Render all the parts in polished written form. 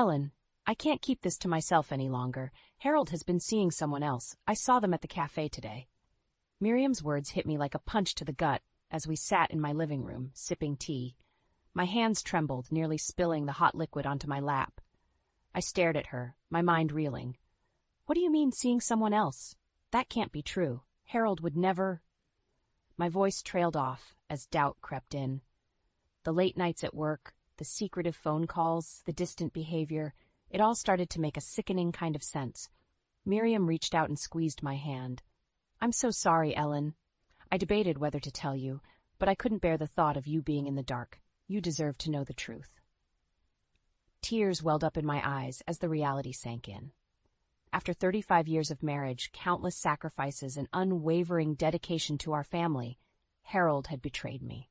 Ellen, I can't keep this to myself any longer. Harold has been seeing someone else. I saw them at the cafe today. Miriam's words hit me like a punch to the gut as we sat in my living room, sipping tea. My hands trembled, nearly spilling the hot liquid onto my lap. I stared at her, my mind reeling. What do you mean, seeing someone else? That can't be true. Harold would never... My voice trailed off as doubt crept in. The late nights at work, the secretive phone calls, the distant behavior, it all started to make a sickening kind of sense. Miriam reached out and squeezed my hand. I'm so sorry, Ellen. I debated whether to tell you, but I couldn't bear the thought of you being in the dark. You deserve to know the truth. Tears welled up in my eyes as the reality sank in. After 35 years of marriage, countless sacrifices, and unwavering dedication to our family, Harold had betrayed me.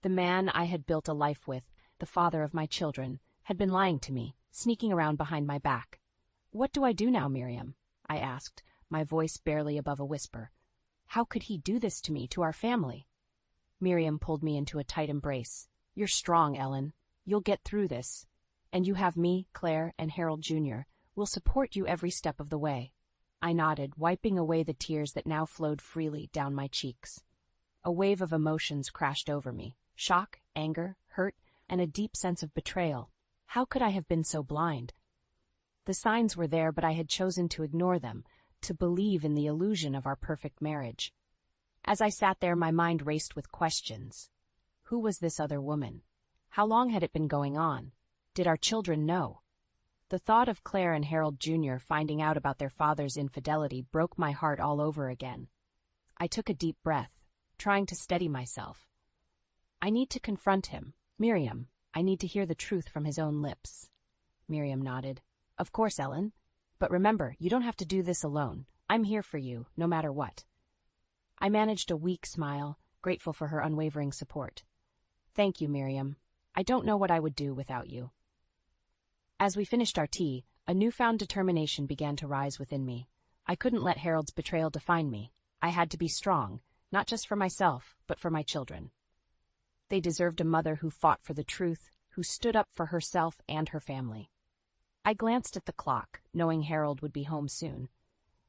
The man I had built a life with, the father of my children, had been lying to me, sneaking around behind my back. What do I do now, Miriam? I asked, my voice barely above a whisper. How could he do this to me, to our family? Miriam pulled me into a tight embrace. You're strong, Ellen. You'll get through this. And you have me, Claire, and Harold Jr. We'll support you every step of the way. I nodded, wiping away the tears that now flowed freely down my cheeks. A wave of emotions crashed over me. Shock, anger, hurt, and a deep sense of betrayal. How could I have been so blind? The signs were there, but I had chosen to ignore them, to believe in the illusion of our perfect marriage. As I sat there, my mind raced with questions. Who was this other woman? How long had it been going on? Did our children know? The thought of Claire and Harold Jr. finding out about their father's infidelity broke my heart all over again. I took a deep breath, trying to steady myself. I need to confront him. Miriam, I need to hear the truth from his own lips. Miriam nodded. Of course, Ellen. But remember, you don't have to do this alone. I'm here for you, no matter what. I managed a weak smile, grateful for her unwavering support. Thank you, Miriam. I don't know what I would do without you. As we finished our tea, a newfound determination began to rise within me. I couldn't let Harold's betrayal define me. I had to be strong, not just for myself, but for my children. They deserved a mother who fought for the truth, who stood up for herself and her family. I glanced at the clock, knowing Harold would be home soon.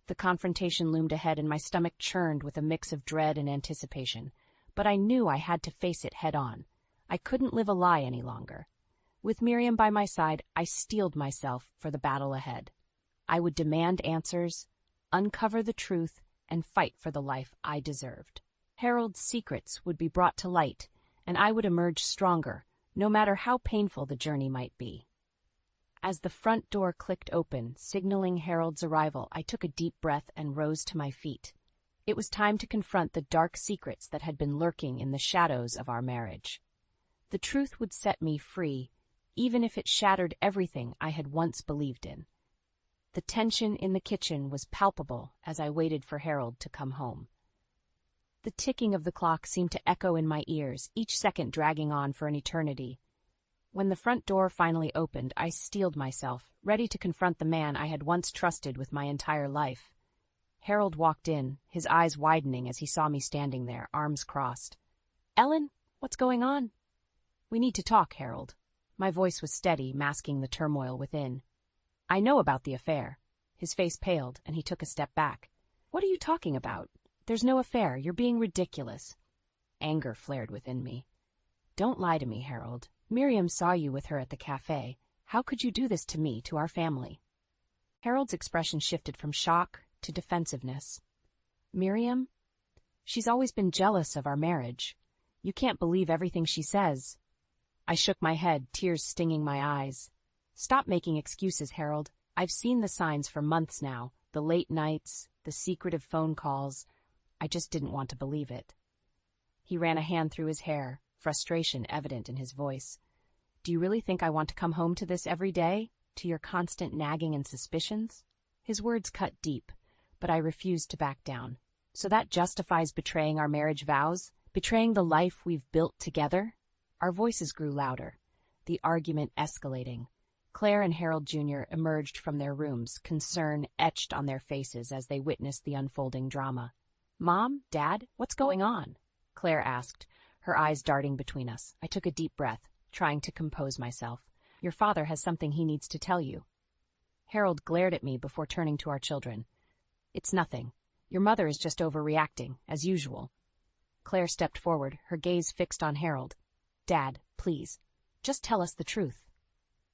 The confrontation loomed ahead and my stomach churned with a mix of dread and anticipation, but I knew I had to face it head on. I couldn't live a lie any longer. With Miriam by my side, I steeled myself for the battle ahead. I would demand answers, uncover the truth, and fight for the life I deserved. Harold's secrets would be brought to light, and I would emerge stronger, no matter how painful the journey might be. As the front door clicked open, signaling Harold's arrival, I took a deep breath and rose to my feet. It was time to confront the dark secrets that had been lurking in the shadows of our marriage. The truth would set me free, even if it shattered everything I had once believed in. The tension in the kitchen was palpable as I waited for Harold to come home. The ticking of the clock seemed to echo in my ears, each second dragging on for an eternity. When the front door finally opened, I steeled myself, ready to confront the man I had once trusted with my entire life. Harold walked in, his eyes widening as he saw me standing there, arms crossed. "Ellen, what's going on?" "We need to talk, Harold." My voice was steady, masking the turmoil within. "I know about the affair." His face paled, and he took a step back. "What are you talking about? There's no affair. You're being ridiculous." Anger flared within me. "Don't lie to me, Harold. Miriam saw you with her at the cafe. How could you do this to me, to our family?" Harold's expression shifted from shock to defensiveness. "Miriam? She's always been jealous of our marriage. You can't believe everything she says." I shook my head, tears stinging my eyes. "Stop making excuses, Harold. I've seen the signs for months now, the late nights, the secretive phone calls. I just didn't want to believe it." He ran a hand through his hair, frustration evident in his voice. "Do you really think I want to come home to this every day? To your constant nagging and suspicions?" His words cut deep, but I refused to back down. "So that justifies betraying our marriage vows? Betraying the life we've built together?" Our voices grew louder, the argument escalating. Claire and Harold Jr. emerged from their rooms, concern etched on their faces as they witnessed the unfolding drama. "Mom, Dad, what's going on?" Claire asked, her eyes darting between us. I took a deep breath, trying to compose myself. Your father has something he needs to tell you. Harold glared at me before turning to our children. It's nothing. Your mother is just overreacting, as usual. Claire stepped forward, her gaze fixed on Harold. Dad, please, just tell us the truth.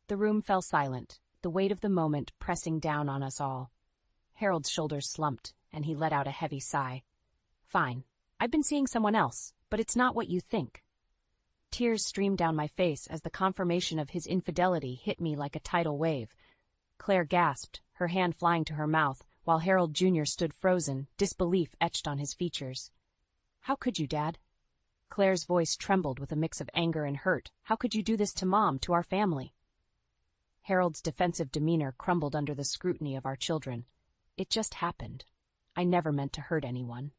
The room fell silent, the weight of the moment pressing down on us all. Harold's shoulders slumped, and he let out a heavy sigh. Fine. I've been seeing someone else, but it's not what you think. Tears streamed down my face as the confirmation of his infidelity hit me like a tidal wave. Claire gasped, her hand flying to her mouth, while Harold Jr. stood frozen, disbelief etched on his features. How could you, Dad? Claire's voice trembled with a mix of anger and hurt. How could you do this to Mom, to our family? Harold's defensive demeanor crumbled under the scrutiny of our children. It just happened. I never meant to hurt anyone.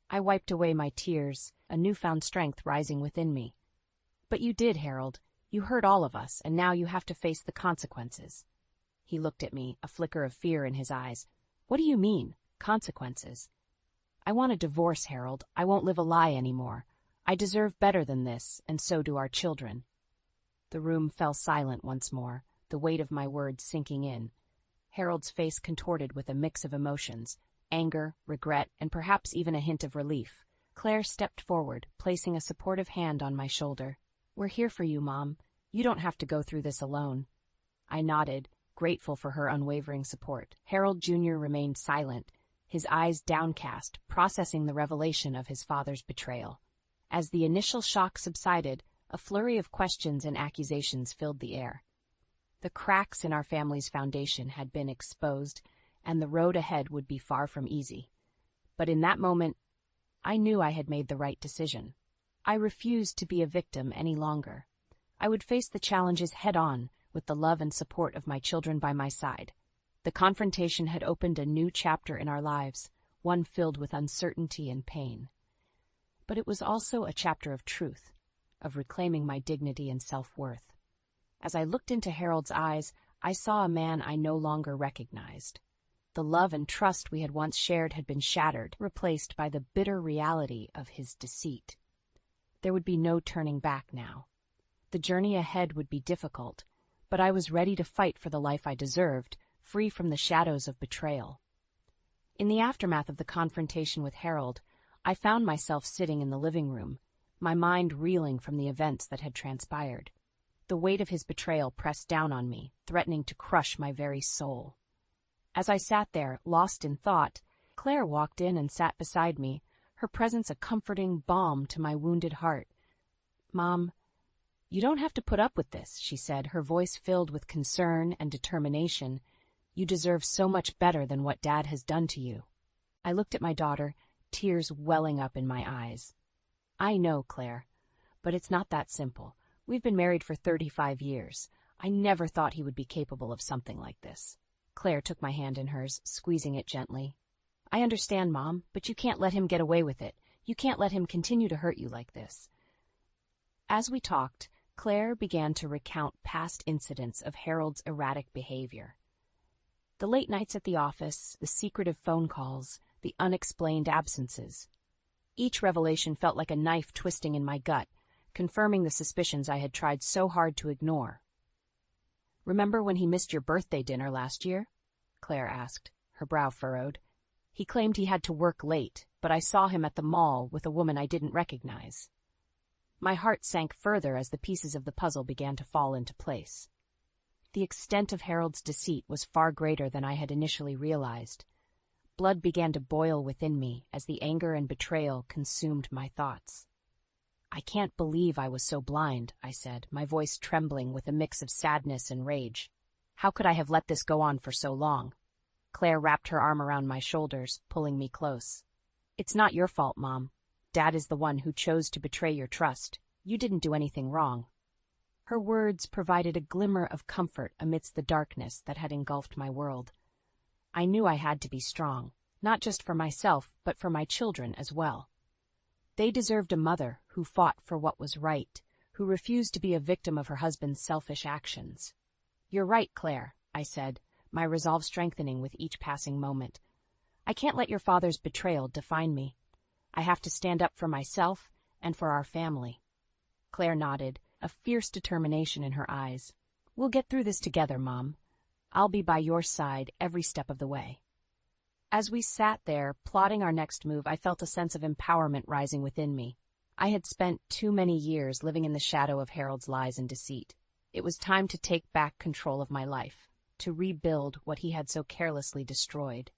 I wiped away my tears, a newfound strength rising within me. But you did, Harold. You hurt all of us, and now you have to face the consequences. He looked at me, a flicker of fear in his eyes. What do you mean, consequences? I want a divorce, Harold. I won't live a lie anymore. I deserve better than this, and so do our children. The room fell silent once more, the weight of my words sinking in. Harold's face contorted with a mix of emotions, anger, regret, and perhaps even a hint of relief. Claire stepped forward, placing a supportive hand on my shoulder. We're here for you, Mom. You don't have to go through this alone. I nodded, grateful for her unwavering support. Harold Jr. remained silent, his eyes downcast, processing the revelation of his father's betrayal. As the initial shock subsided, a flurry of questions and accusations filled the air. The cracks in our family's foundation had been exposed, and the road ahead would be far from easy. But in that moment, I knew I had made the right decision. I refused to be a victim any longer. I would face the challenges head-on, with the love and support of my children by my side. The confrontation had opened a new chapter in our lives, one filled with uncertainty and pain. But it was also a chapter of truth, of reclaiming my dignity and self-worth. As I looked into Harold's eyes, I saw a man I no longer recognized. The love and trust we had once shared had been shattered, replaced by the bitter reality of his deceit. There would be no turning back now. The journey ahead would be difficult, but I was ready to fight for the life I deserved, free from the shadows of betrayal. In the aftermath of the confrontation with Harold, I found myself sitting in the living room, my mind reeling from the events that had transpired. The weight of his betrayal pressed down on me, threatening to crush my very soul. As I sat there, lost in thought, Claire walked in and sat beside me, her presence a comforting balm to my wounded heart. Mom, you don't have to put up with this, she said, her voice filled with concern and determination. You deserve so much better than what Dad has done to you. I looked at my daughter, tears welling up in my eyes. I know, Claire, but it's not that simple. We've been married for 35 years. I never thought he would be capable of something like this. Claire took my hand in hers, squeezing it gently. I understand, Mom, but you can't let him get away with it. You can't let him continue to hurt you like this. As we talked, Claire began to recount past incidents of Harold's erratic behavior. The late nights at the office, the secretive phone calls, the unexplained absences. Each revelation felt like a knife twisting in my gut, confirming the suspicions I had tried so hard to ignore. Remember when he missed your birthday dinner last year? Claire asked, her brow furrowed. He claimed he had to work late, but I saw him at the mall with a woman I didn't recognize. My heart sank further as the pieces of the puzzle began to fall into place. The extent of Harold's deceit was far greater than I had initially realized. Blood began to boil within me as the anger and betrayal consumed my thoughts. I can't believe I was so blind, I said, my voice trembling with a mix of sadness and rage. How could I have let this go on for so long? Claire wrapped her arm around my shoulders, pulling me close. It's not your fault, Mom. Dad is the one who chose to betray your trust. You didn't do anything wrong. Her words provided a glimmer of comfort amidst the darkness that had engulfed my world. I knew I had to be strong, not just for myself, but for my children as well. They deserved a mother who fought for what was right, who refused to be a victim of her husband's selfish actions. You're right, Claire, I said, my resolve strengthening with each passing moment. I can't let your father's betrayal define me. I have to stand up for myself and for our family. Claire nodded, a fierce determination in her eyes. "We'll get through this together, Mom. I'll be by your side every step of the way." As we sat there, plotting our next move, I felt a sense of empowerment rising within me. I had spent too many years living in the shadow of Harold's lies and deceit. It was time to take back control of my life, to rebuild what he had so carelessly destroyed.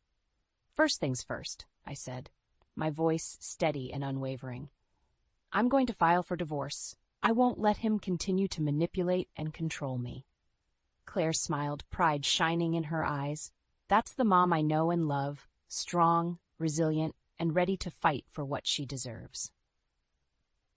"First things first," I said, my voice steady and unwavering. "I'm going to file for divorce. I won't let him continue to manipulate and control me." Claire smiled, pride shining in her eyes. "That's the mom I know and love, strong, resilient, and ready to fight for what she deserves."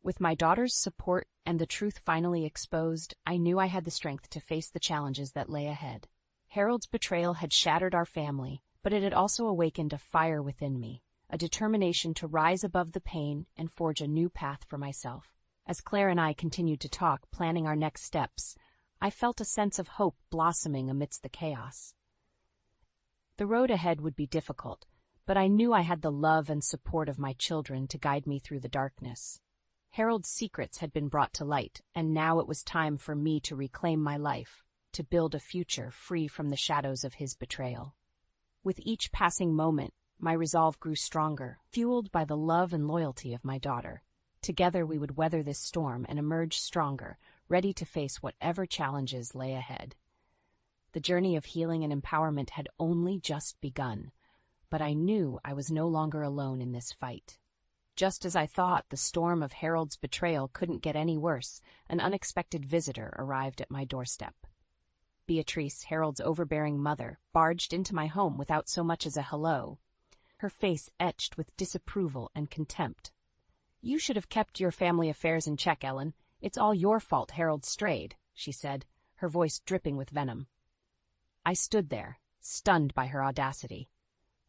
With my daughter's support and the truth finally exposed, I knew I had the strength to face the challenges that lay ahead. Harold's betrayal had shattered our family, but it had also awakened a fire within me, a determination to rise above the pain and forge a new path for myself. As Claire and I continued to talk, planning our next steps, I felt a sense of hope blossoming amidst the chaos. The road ahead would be difficult, but I knew I had the love and support of my children to guide me through the darkness. Harold's secrets had been brought to light, and now it was time for me to reclaim my life, to build a future free from the shadows of his betrayal. With each passing moment, my resolve grew stronger, fueled by the love and loyalty of my daughter. Together we would weather this storm and emerge stronger, ready to face whatever challenges lay ahead. The journey of healing and empowerment had only just begun, but I knew I was no longer alone in this fight. Just as I thought the storm of Harold's betrayal couldn't get any worse, an unexpected visitor arrived at my doorstep. Beatrice, Harold's overbearing mother, barged into my home without so much as a hello, her face etched with disapproval and contempt. "You should have kept your family affairs in check, Ellen. It's all your fault Harold strayed," she said, her voice dripping with venom. I stood there, stunned by her audacity.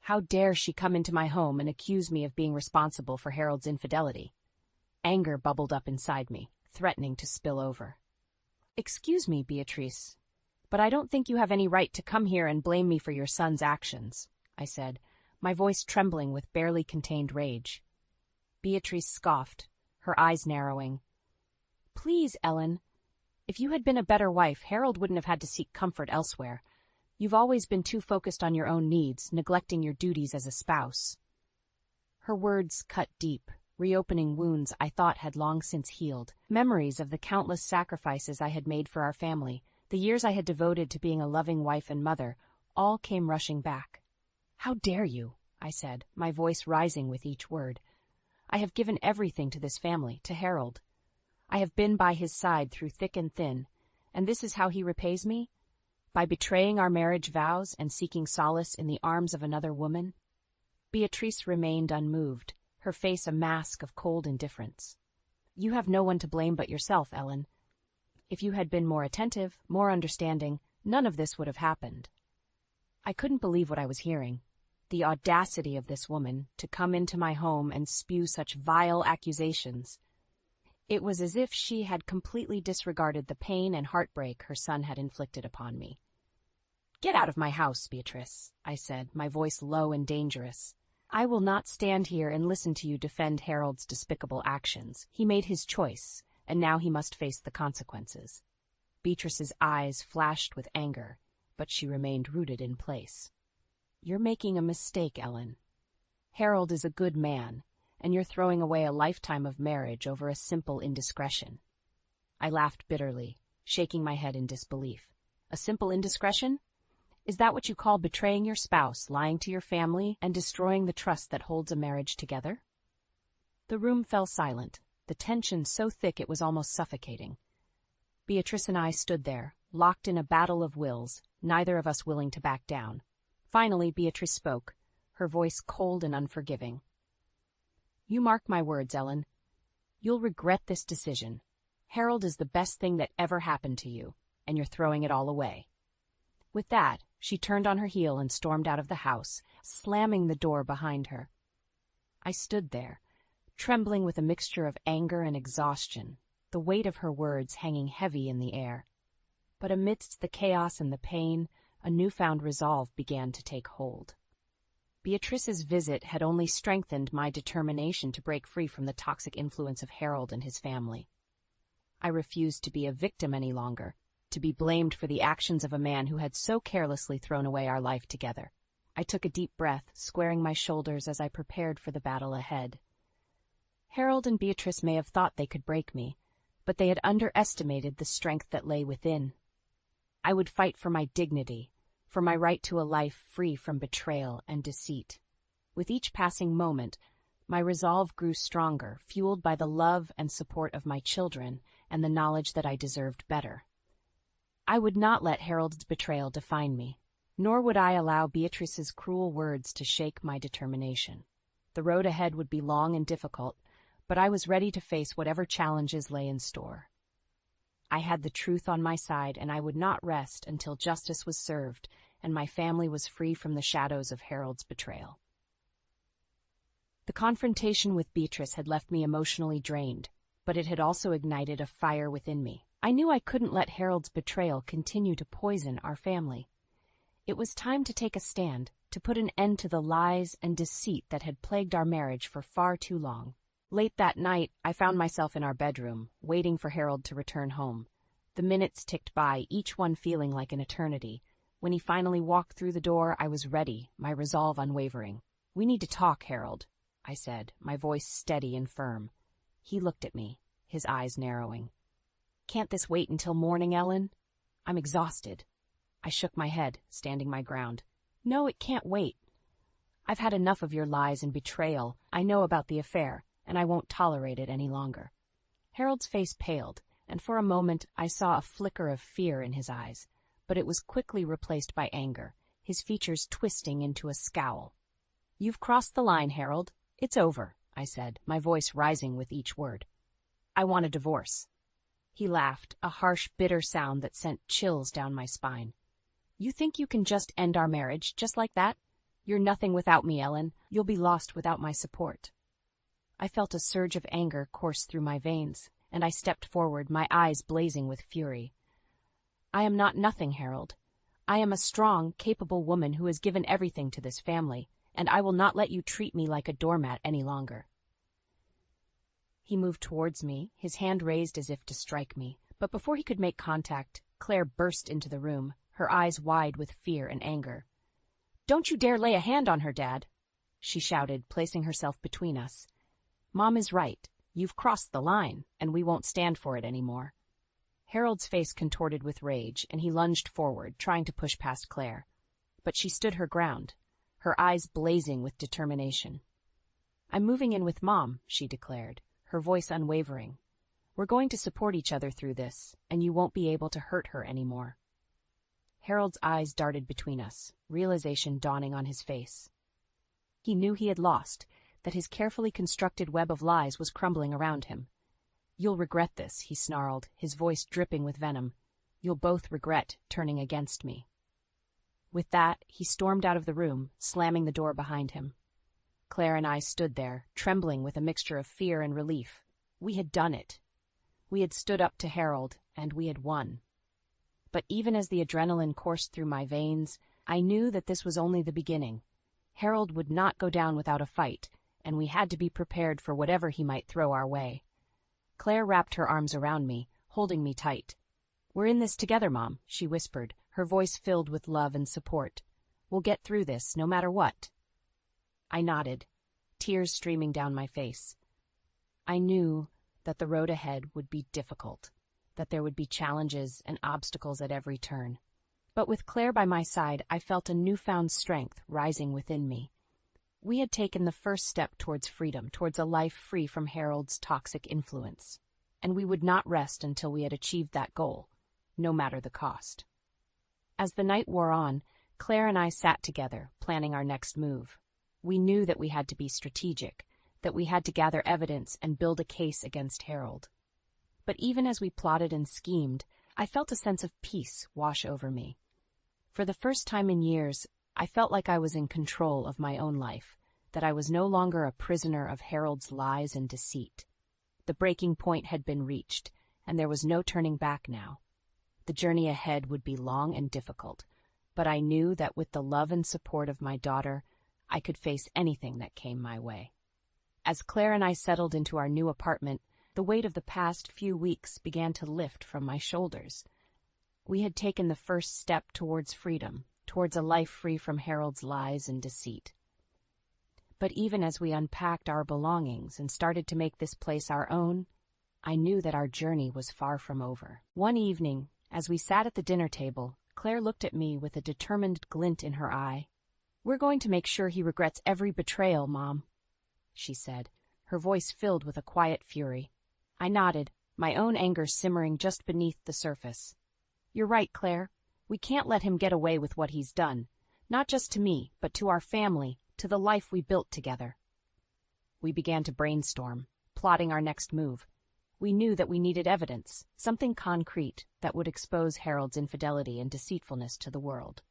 How dare she come into my home and accuse me of being responsible for Harold's infidelity? Anger bubbled up inside me, threatening to spill over. "Excuse me, Beatrice, but I don't think you have any right to come here and blame me for your son's actions," I said, my voice trembling with barely contained rage. Beatrice scoffed, her eyes narrowing. "Please, Ellen, if you had been a better wife, Harold wouldn't have had to seek comfort elsewhere. You've always been too focused on your own needs, neglecting your duties as a spouse." Her words cut deep, reopening wounds I thought had long since healed. Memories of the countless sacrifices I had made for our family, the years I had devoted to being a loving wife and mother, all came rushing back. "How dare you?" I said, my voice rising with each word. "I have given everything to this family, to Harold. I have been by his side through thick and thin, and this is how he repays me? By betraying our marriage vows and seeking solace in the arms of another woman?" Beatrice remained unmoved, her face a mask of cold indifference. "You have no one to blame but yourself, Ellen. If you had been more attentive, more understanding, none of this would have happened." I couldn't believe what I was hearing. The audacity of this woman to come into my home and spew such vile accusations. It was as if she had completely disregarded the pain and heartbreak her son had inflicted upon me. "Get out of my house, Beatrice," I said, my voice low and dangerous. "I will not stand here and listen to you defend Harold's despicable actions. He made his choice, and now he must face the consequences." Beatrice's eyes flashed with anger, but she remained rooted in place. "You're making a mistake, Ellen. Harold is a good man, and you're throwing away a lifetime of marriage over a simple indiscretion." I laughed bitterly, shaking my head in disbelief. "A simple indiscretion? Is that what you call betraying your spouse, lying to your family, and destroying the trust that holds a marriage together?" The room fell silent, the tension so thick it was almost suffocating. Beatrice and I stood there, locked in a battle of wills, neither of us willing to back down. Finally, Beatrice spoke, her voice cold and unforgiving. "You mark my words, Ellen. You'll regret this decision. Harold is the best thing that ever happened to you, and you're throwing it all away." With that, she turned on her heel and stormed out of the house, slamming the door behind her. I stood there, trembling with a mixture of anger and exhaustion, the weight of her words hanging heavy in the air. But amidst the chaos and the pain, a newfound resolve began to take hold. Beatrice's visit had only strengthened my determination to break free from the toxic influence of Harold and his family. I refused to be a victim any longer, to be blamed for the actions of a man who had so carelessly thrown away our life together. I took a deep breath, squaring my shoulders as I prepared for the battle ahead. Harold and Beatrice may have thought they could break me, but they had underestimated the strength that lay within. I would fight for my dignity, for my right to a life free from betrayal and deceit. With each passing moment, my resolve grew stronger, fueled by the love and support of my children and the knowledge that I deserved better. I would not let Harold's betrayal define me, nor would I allow Beatrice's cruel words to shake my determination. The road ahead would be long and difficult, but I was ready to face whatever challenges lay in store. I had the truth on my side, and I would not rest until justice was served and my family was free from the shadows of Harold's betrayal. The confrontation with Beatrice had left me emotionally drained, but it had also ignited a fire within me. I knew I couldn't let Harold's betrayal continue to poison our family. It was time to take a stand, to put an end to the lies and deceit that had plagued our marriage for far too long. Late that night, I found myself in our bedroom, waiting for Harold to return home. The minutes ticked by, each one feeling like an eternity. When he finally walked through the door, I was ready, my resolve unwavering. "We need to talk, Harold," I said, my voice steady and firm. He looked at me, his eyes narrowing. "Can't this wait until morning, Ellen? I'm exhausted." I shook my head, standing my ground. "No, it can't wait. I've had enough of your lies and betrayal. I know about the affair, and I won't tolerate it any longer." Harold's face paled, and for a moment I saw a flicker of fear in his eyes, but it was quickly replaced by anger, his features twisting into a scowl. "You've crossed the line, Harold. It's over," I said, my voice rising with each word. "I want a divorce." He laughed, a harsh, bitter sound that sent chills down my spine. "You think you can just end our marriage, just like that? You're nothing without me, Ellen. You'll be lost without my support." I felt a surge of anger course through my veins, and I stepped forward, my eyes blazing with fury. "I am not nothing, Harold. I am a strong, capable woman who has given everything to this family, and I will not let you treat me like a doormat any longer." He moved towards me, his hand raised as if to strike me, but before he could make contact, Claire burst into the room, her eyes wide with fear and anger. "Don't you dare lay a hand on her, Dad," she shouted, placing herself between us. "Mom is right. You've crossed the line, and we won't stand for it anymore." Harold's face contorted with rage, and he lunged forward, trying to push past Claire. But she stood her ground, her eyes blazing with determination. "I'm moving in with Mom," she declared, her voice unwavering. "We're going to support each other through this, and you won't be able to hurt her anymore." Harold's eyes darted between us, realization dawning on his face. He knew he had lost, that his carefully constructed web of lies was crumbling around him. "You'll regret this," he snarled, his voice dripping with venom. "You'll both regret turning against me." With that, he stormed out of the room, slamming the door behind him. Claire and I stood there, trembling with a mixture of fear and relief. We had done it. We had stood up to Harold, and we had won. But even as the adrenaline coursed through my veins, I knew that this was only the beginning. Harold would not go down without a fight, and we had to be prepared for whatever he might throw our way. Claire wrapped her arms around me, holding me tight. "We're in this together, Mom," she whispered, her voice filled with love and support. "We'll get through this, no matter what." I nodded, tears streaming down my face. I knew that the road ahead would be difficult, that there would be challenges and obstacles at every turn. But with Claire by my side, I felt a newfound strength rising within me. We had taken the first step towards freedom, towards a life free from Harold's toxic influence, and we would not rest until we had achieved that goal, no matter the cost. As the night wore on, Claire and I sat together, planning our next move. We knew that we had to be strategic, that we had to gather evidence and build a case against Harold. But even as we plotted and schemed, I felt a sense of peace wash over me. For the first time in years, I felt like I was in control of my own life, that I was no longer a prisoner of Harold's lies and deceit. The breaking point had been reached, and there was no turning back now. The journey ahead would be long and difficult, but I knew that with the love and support of my daughter, I could face anything that came my way. As Claire and I settled into our new apartment, The weight of the past few weeks began to lift from my shoulders. We had taken the first step towards freedom, towards a life free from Harold's lies and deceit. But even as we unpacked our belongings and started to make this place our own, I knew that our journey was far from over. One evening, as we sat at the dinner table, Claire looked at me with a determined glint in her eye. "We're going to make sure he regrets every betrayal, Mom," she said, her voice filled with a quiet fury. I nodded, my own anger simmering just beneath the surface. "You're right, Claire. We can't let him get away with what he's done. Not just to me, but to our family, to the life we built together." We began to brainstorm, plotting our next move. We knew that we needed evidence, something concrete that would expose Harold's infidelity and deceitfulness to the world.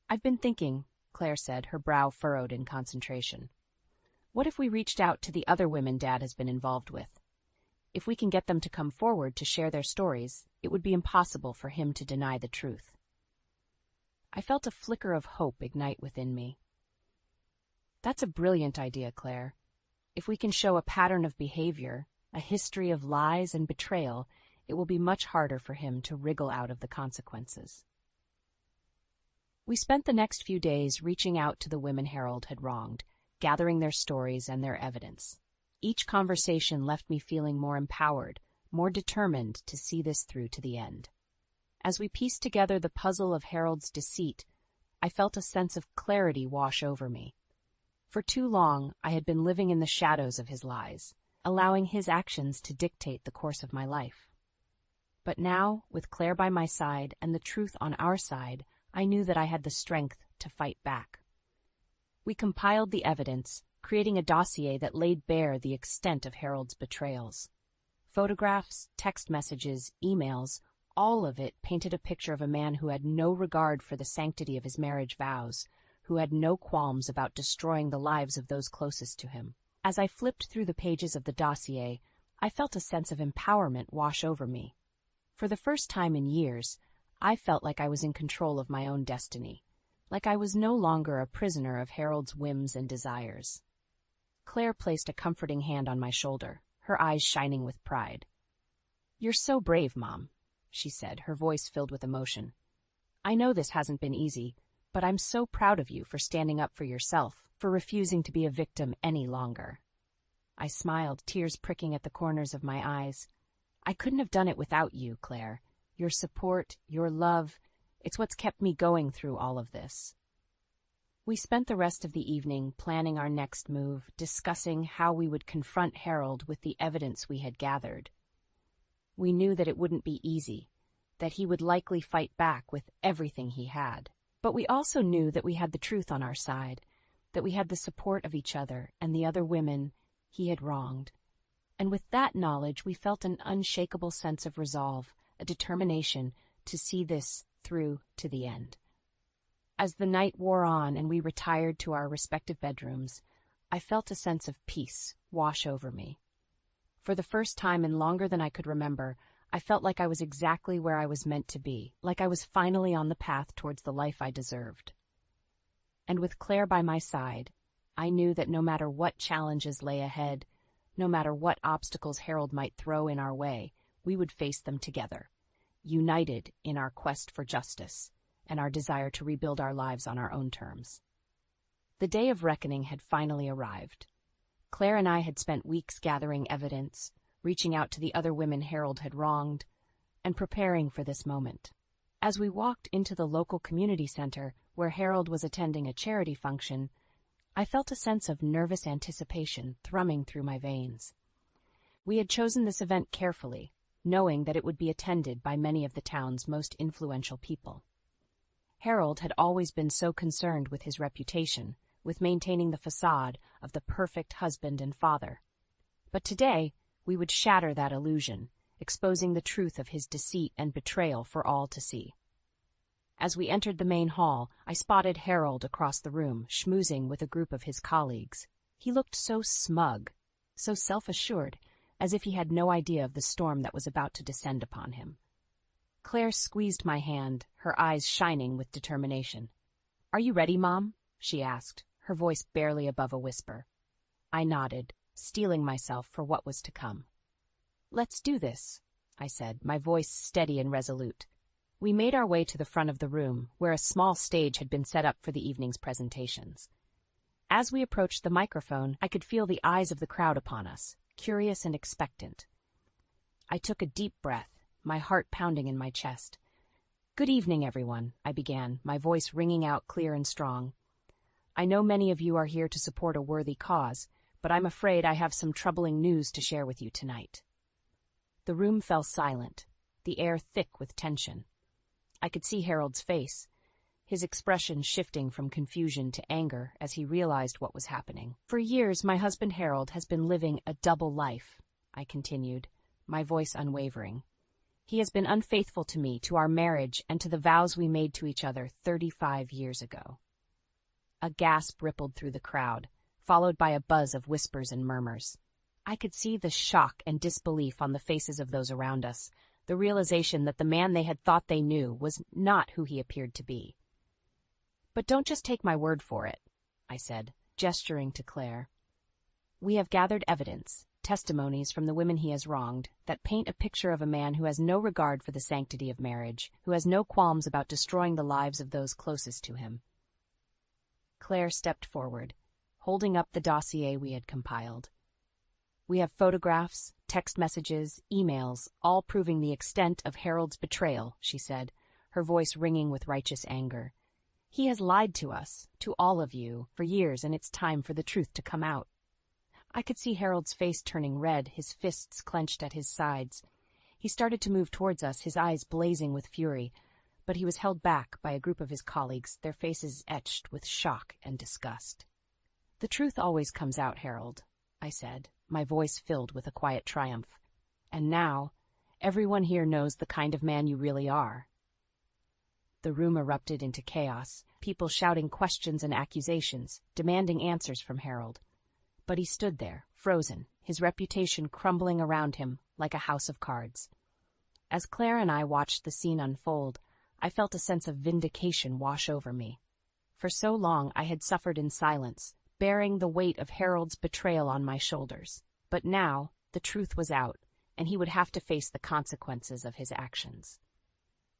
"I've been thinking," Claire said, her brow furrowed in concentration. "What if we reached out to the other women Dad has been involved with? If we can get them to come forward to share their stories, it would be impossible for him to deny the truth." I felt a flicker of hope ignite within me. "That's a brilliant idea, Claire. If we can show a pattern of behavior, a history of lies and betrayal, it will be much harder for him to wriggle out of the consequences." We spent the next few days reaching out to the women Harold had wronged, gathering their stories and their evidence. Each conversation left me feeling more empowered, more determined to see this through to the end. As we pieced together the puzzle of Harold's deceit, I felt a sense of clarity wash over me. For too long, I had been living in the shadows of his lies, allowing his actions to dictate the course of my life. But now, with Claire by my side and the truth on our side, I knew that I had the strength to fight back. We compiled the evidence, creating a dossier that laid bare the extent of Harold's betrayals. Photographs, text messages, emails, all of it painted a picture of a man who had no regard for the sanctity of his marriage vows, who had no qualms about destroying the lives of those closest to him. As I flipped through the pages of the dossier, I felt a sense of empowerment wash over me. For the first time in years, I felt like I was in control of my own destiny, like I was no longer a prisoner of Harold's whims and desires. Claire placed a comforting hand on my shoulder, her eyes shining with pride. "You're so brave, Mom," she said, her voice filled with emotion. "I know this hasn't been easy, but I'm so proud of you for standing up for yourself, for refusing to be a victim any longer." I smiled, tears pricking at the corners of my eyes. "I couldn't have done it without you, Claire. Your support, your love, it's what's kept me going through all of this." We spent the rest of the evening planning our next move, discussing how we would confront Harold with the evidence we had gathered. We knew that it wouldn't be easy, that he would likely fight back with everything he had. But we also knew that we had the truth on our side, that we had the support of each other and the other women he had wronged. And with that knowledge, we felt an unshakable sense of resolve, a determination to see this through to the end. As the night wore on and we retired to our respective bedrooms, I felt a sense of peace wash over me. For the first time in longer than I could remember, I felt like I was exactly where I was meant to be, like I was finally on the path towards the life I deserved. And with Claire by my side, I knew that no matter what challenges lay ahead, no matter what obstacles Harold might throw in our way, we would face them together, united in our quest for justice and our desire to rebuild our lives on our own terms. The day of reckoning had finally arrived. Claire and I had spent weeks gathering evidence, reaching out to the other women Harold had wronged, and preparing for this moment. As we walked into the local community center, where Harold was attending a charity function, I felt a sense of nervous anticipation thrumming through my veins. We had chosen this event carefully, knowing that it would be attended by many of the town's most influential people. Harold had always been so concerned with his reputation, with maintaining the facade of the perfect husband and father. But today, we would shatter that illusion, exposing the truth of his deceit and betrayal for all to see. As we entered the main hall, I spotted Harold across the room, schmoozing with a group of his colleagues. He looked so smug, so self-assured, as if he had no idea of the storm that was about to descend upon him. Claire squeezed my hand, her eyes shining with determination. "Are you ready, Mom?" she asked, her voice barely above a whisper. I nodded, steeling myself for what was to come. "Let's do this," I said, my voice steady and resolute. We made our way to the front of the room, where a small stage had been set up for the evening's presentations. As we approached the microphone, I could feel the eyes of the crowd upon us, curious and expectant. I took a deep breath, my heart pounding in my chest. "Good evening, everyone," I began, my voice ringing out clear and strong. "I know many of you are here to support a worthy cause, but I'm afraid I have some troubling news to share with you tonight." The room fell silent, the air thick with tension. I could see Harold's face, his expression shifting from confusion to anger as he realized what was happening. "For years, my husband Harold has been living a double life," I continued, my voice unwavering. "He has been unfaithful to me, to our marriage, and to the vows we made to each other 35 years ago." A gasp rippled through the crowd, followed by a buzz of whispers and murmurs. I could see the shock and disbelief on the faces of those around us, the realization that the man they had thought they knew was not who he appeared to be. "But don't just take my word for it," I said, gesturing to Claire. "We have gathered evidence, testimonies from the women he has wronged, that paint a picture of a man who has no regard for the sanctity of marriage, who has no qualms about destroying the lives of those closest to him." Claire stepped forward, holding up the dossier we had compiled. "We have photographs, text messages, emails, all proving the extent of Harold's betrayal," she said, her voice ringing with righteous anger. "He has lied to us, to all of you, for years, and it's time for the truth to come out." I could see Harold's face turning red, his fists clenched at his sides. He started to move towards us, his eyes blazing with fury, but he was held back by a group of his colleagues, their faces etched with shock and disgust. "The truth always comes out, Harold," I said, my voice filled with a quiet triumph. "And now, everyone here knows the kind of man you really are." The room erupted into chaos, people shouting questions and accusations, demanding answers from Harold. But he stood there, frozen, his reputation crumbling around him like a house of cards. As Claire and I watched the scene unfold, I felt a sense of vindication wash over me. For so long I had suffered in silence, bearing the weight of Harold's betrayal on my shoulders. But now, the truth was out, and he would have to face the consequences of his actions.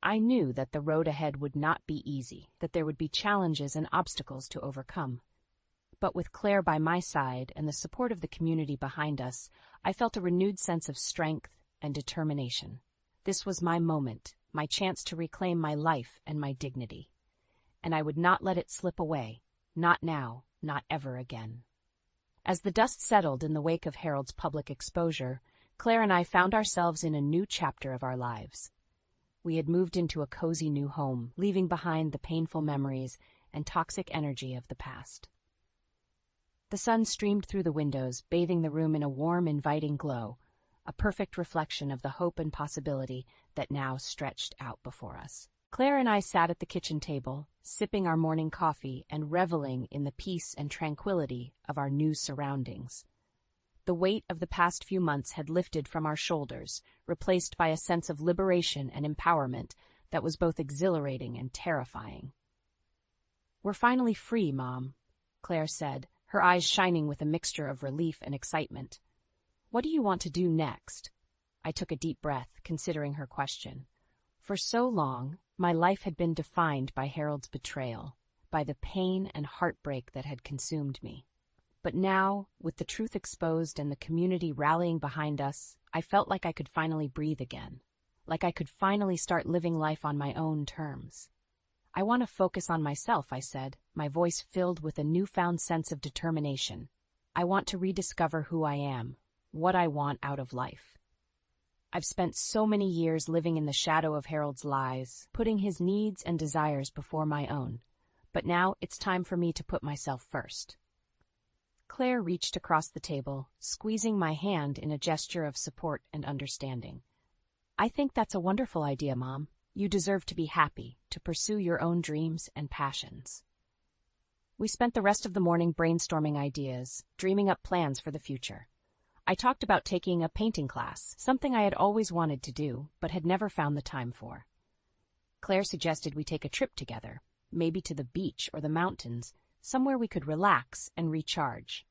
I knew that the road ahead would not be easy, that there would be challenges and obstacles to overcome. But with Claire by my side and the support of the community behind us, I felt a renewed sense of strength and determination. This was my moment, my chance to reclaim my life and my dignity. And I would not let it slip away, not now, not ever again. As the dust settled in the wake of Harold's public exposure, Claire and I found ourselves in a new chapter of our lives. We had moved into a cozy new home, leaving behind the painful memories and toxic energy of the past. The sun streamed through the windows, bathing the room in a warm, inviting glow, a perfect reflection of the hope and possibility that now stretched out before us. Claire and I sat at the kitchen table, sipping our morning coffee and reveling in the peace and tranquility of our new surroundings. The weight of the past few months had lifted from our shoulders, replaced by a sense of liberation and empowerment that was both exhilarating and terrifying. "We're finally free, Mom," Claire said, her eyes shining with a mixture of relief and excitement. "What do you want to do next?" I took a deep breath, considering her question. For so long, my life had been defined by Harold's betrayal, by the pain and heartbreak that had consumed me. But now, with the truth exposed and the community rallying behind us, I felt like I could finally breathe again, like I could finally start living life on my own terms. "I want to focus on myself," I said, my voice filled with a newfound sense of determination. "I want to rediscover who I am, what I want out of life. I've spent so many years living in the shadow of Harold's lies, putting his needs and desires before my own. But now it's time for me to put myself first." Claire reached across the table, squeezing my hand in a gesture of support and understanding. "I think that's a wonderful idea, Mom. You deserve to be happy, to pursue your own dreams and passions." We spent the rest of the morning brainstorming ideas, dreaming up plans for the future. I talked about taking a painting class, something I had always wanted to do, but had never found the time for. Claire suggested we take a trip together, maybe to the beach or the mountains, somewhere we could relax and recharge.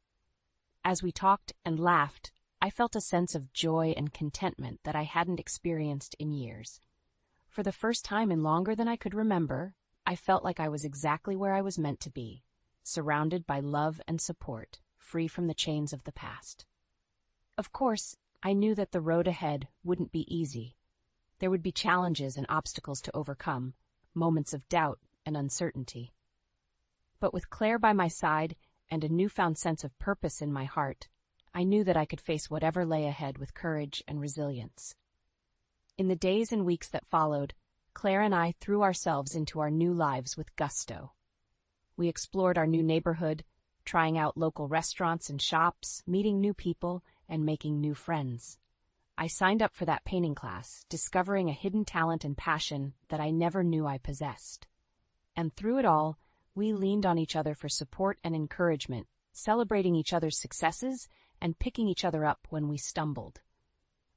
As we talked and laughed, I felt a sense of joy and contentment that I hadn't experienced in years. For the first time in longer than I could remember, I felt like I was exactly where I was meant to be, surrounded by love and support, free from the chains of the past. Of course, I knew that the road ahead wouldn't be easy. There would be challenges and obstacles to overcome, moments of doubt and uncertainty. But with Claire by my side and a newfound sense of purpose in my heart, I knew that I could face whatever lay ahead with courage and resilience. In the days and weeks that followed, Claire and I threw ourselves into our new lives with gusto. We explored our new neighborhood, trying out local restaurants and shops, meeting new people, and making new friends. I signed up for that painting class, discovering a hidden talent and passion that I never knew I possessed. And through it all, we leaned on each other for support and encouragement, celebrating each other's successes and picking each other up when we stumbled.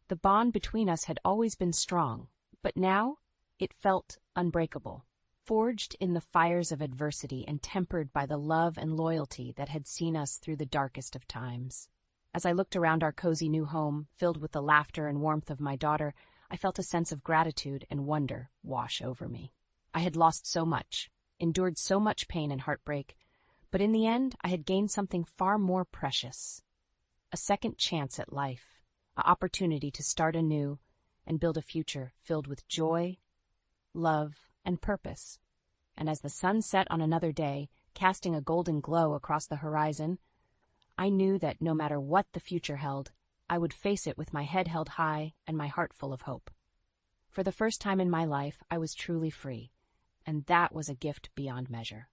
The bond between us had always been strong, but now it felt unbreakable, forged in the fires of adversity and tempered by the love and loyalty that had seen us through the darkest of times. As I looked around our cozy new home, filled with the laughter and warmth of my daughter, I felt a sense of gratitude and wonder wash over me. I had lost so much, endured so much pain and heartbreak, but in the end I had gained something far more precious. A second chance at life, an opportunity to start anew and build a future filled with joy, love, and purpose. And as the sun set on another day, casting a golden glow across the horizon, I knew that no matter what the future held, I would face it with my head held high and my heart full of hope. For the first time in my life, I was truly free, and that was a gift beyond measure.